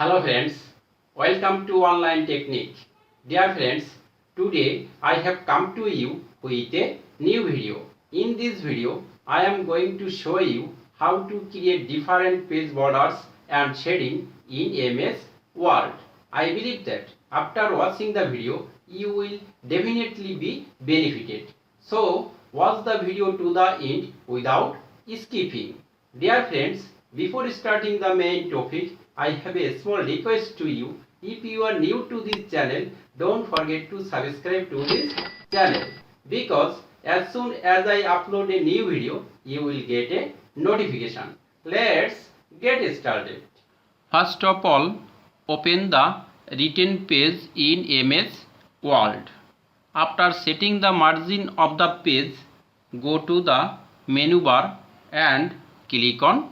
Hello friends, welcome to Online Technique. Dear friends, today I have come to you with a new video. In this video, I am going to show you how to create different page borders and shading in MS Word. I believe that after watching the video, you will definitely be benefited. So, watch the video to the end without skipping. Dear friends, before starting the main topic, I have a small request to you. If you are new to this channel, don't forget to subscribe to this channel, because as soon as I upload a new video, you will get a notification. Let's get started. First of all, open the written page in MS Word. After setting the margin of the page, go to the menu bar and click on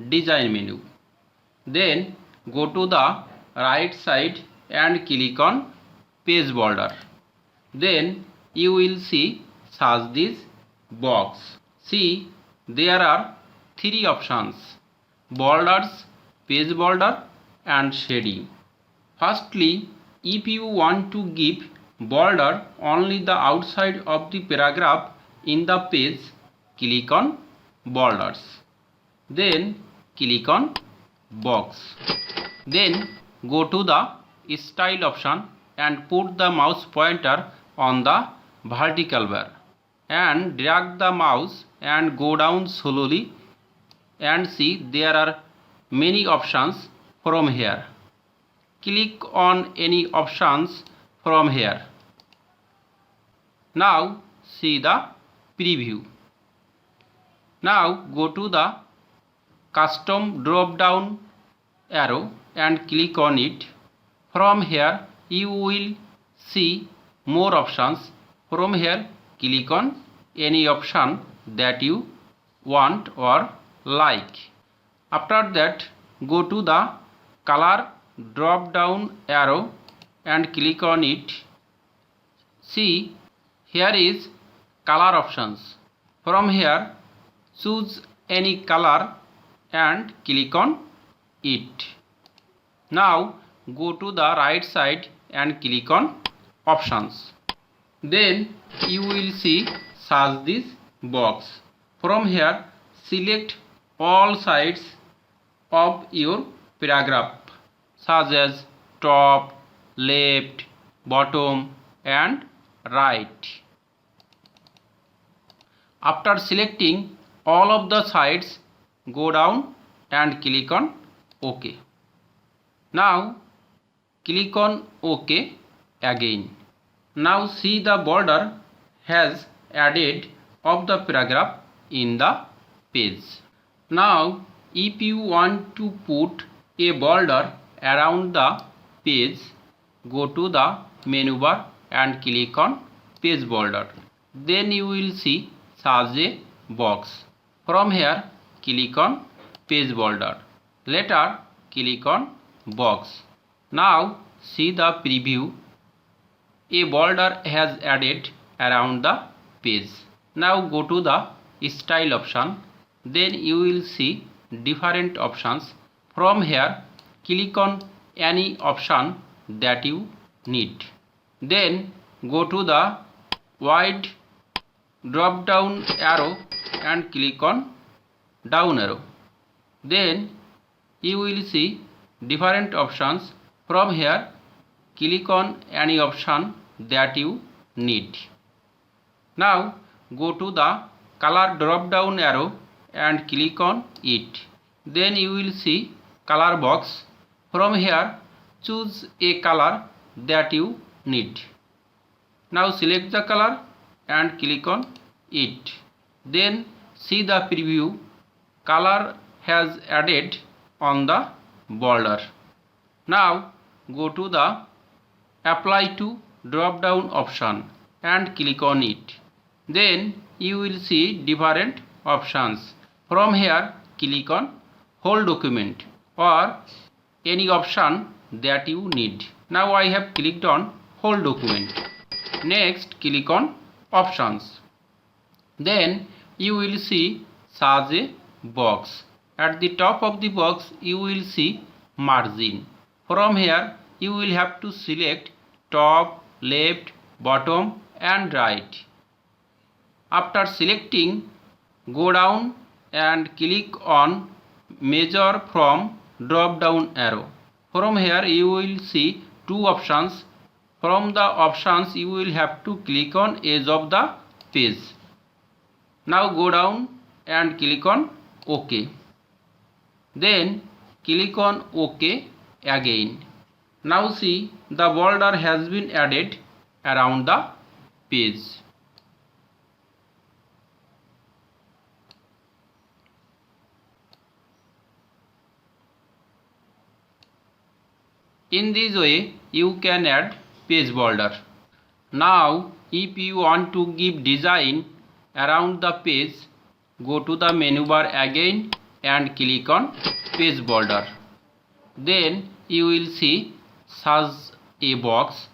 Design menu. Then go to the right side and click on Page Border. Then you will see such this box. See, there are three options: borders, page border and shading. Firstly, if you want to give border only the outside of the paragraph in the page, click on borders. Then click on box. Then go to the style option and put the mouse pointer on the vertical bar and drag the mouse and go down slowly, and see there are many options from here. Click on any options from here. Now see the preview. Now go to the custom drop down arrow and click on it. From here you will see more options. From here click on any option that you want or like. After that go to the color drop down arrow and click on it. See, here is color options. From here choose any color and click on it. Now go to the right side and click on options. Then you will see such this box. From here select all sides of your paragraph, such as top, left, bottom and right. After selecting all of the sides, go down and click on OK. Now click on OK again. Now see the border has added of the paragraph in the page. Now if you want to put a border around the page, go to the menu bar and click on Page Border. Then you will see such a box. From here click on Page Border. Later click on Box. Now see the preview. A border has added around the page. Now go to the Style option. Then you will see different options. From here click on any option that you need. Then go to the wide drop down arrow and click on down arrow. Then you will see different options. From here click on any option that you need. Now go to the color drop down arrow and click on it. Then you will see color box. From here choose a color that you need. Now select the color and click on it. Then see the preview. Color has added on the border. Now go to the Apply to drop down option and click on it. Then you will see different options. From here click on Whole Document or any option that you need. Now I have clicked on Whole Document. Next click on Options. Then you will see such a box. At the top of the box you will see margin. From here you will have to select top, left, bottom and right. After selecting, go down and click on measure from drop down arrow. From here you will see two options. From the options you will have to click on edge of the page. Now go down and click on OK. Then click on OK again. Now see the border has been added around the page. In this way you can add page border. Now if you want to give design around the page, go to the menu bar again and click on page border. Then you will see such a box.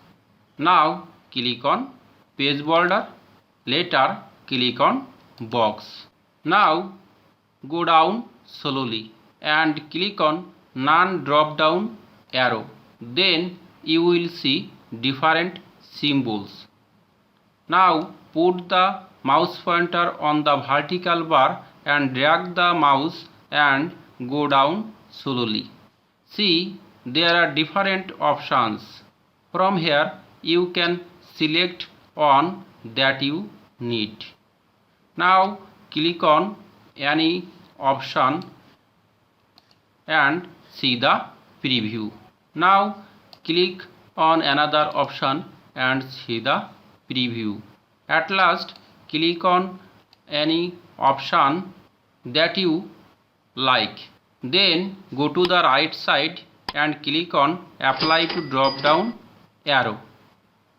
Now click on page border. Later click on box. Now go down slowly and click on none drop down arrow. Then you will see different symbols. Now put the mouse pointer on the vertical bar and drag the mouse and go down slowly. See, there are different options. From here you can select one that you need. Now click on any option and see the preview. Now click on another option and see the preview. At last click on any option that you like. Then go to the right side and click on apply to drop down arrow.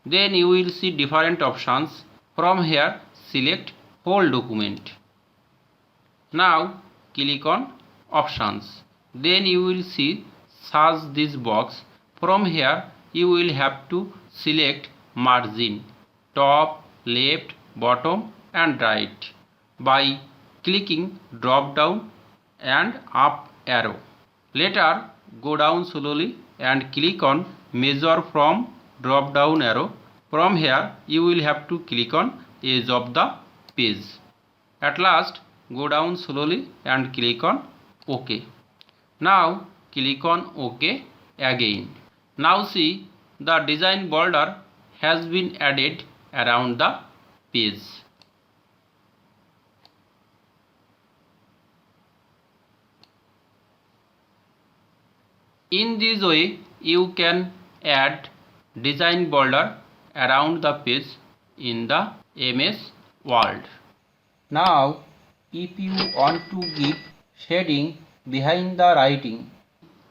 Then you will see different options. From here select whole document. Now click on options. Then you will see search this box. From here you will have to select margin, top, left, bottom and right by clicking drop down and up arrow. Later go down slowly and click on measure from drop down arrow. From here you will have to click on edge of the page. At last go down slowly and click on OK. Now click on OK again. Now see the design border has been added around the page. In this way you can add design border around the page in the MS Word. Now if you want to give shading behind the writing,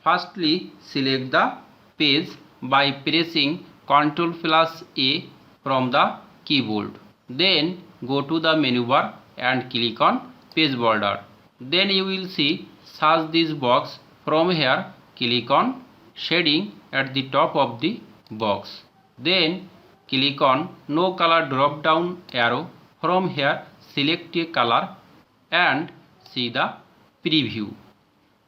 firstly select the page by pressing Ctrl+A from the keyboard. Then go to the menu bar and click on page border. Then you will see search this box. From here click on shading at the top of the box. Then click on no color drop down arrow. From here select a color and see the preview.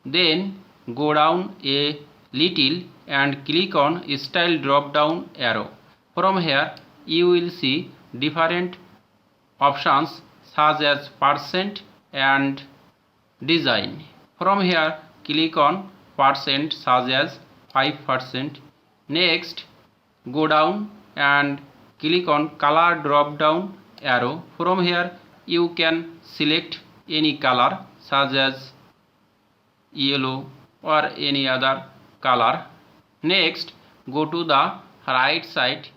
Then go down a little and click on style drop down arrow. From here you will see different options such as percent and design. From here click on percent such as 5%. Next go down and click on color drop down arrow. From here you can select any color such as yellow or any other color. Next go to the right side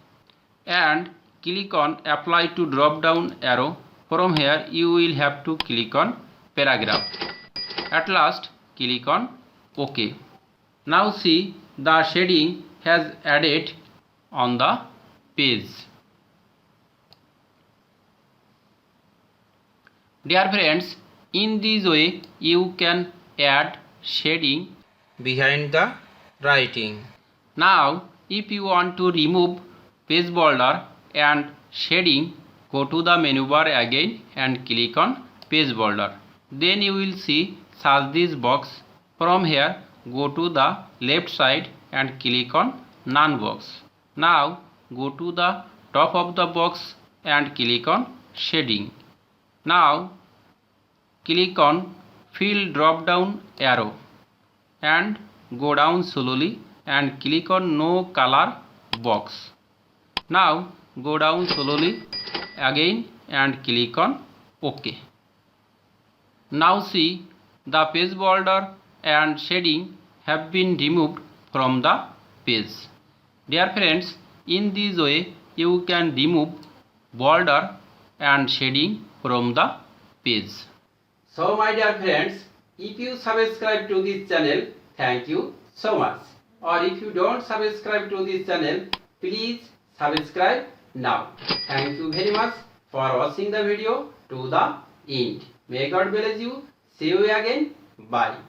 and click on apply to drop down arrow. From here you will have to click on paragraph. At last click on OK. Now see the shading has added on the page. Dear friends, in this way you can add shading behind the writing. Now if you want to remove page border and shading, go to the menu bar again and click on page border. Then you will see search this box. From here go to the left side and click on None box. Now go to the top of the box and click on Shading. Now click on Fill drop down arrow and go down slowly and click on No Color box. Now go down slowly again and click on OK. Now see, the page border and shading have been removed from the page. Dear friends, in this way you can remove border and shading from the page. So my dear friends, if you subscribe to this channel, thank you so much. Or if you don't subscribe to this channel, please subscribe now. Thank you very much for watching the video to the end. May God bless you. See you again. Bye.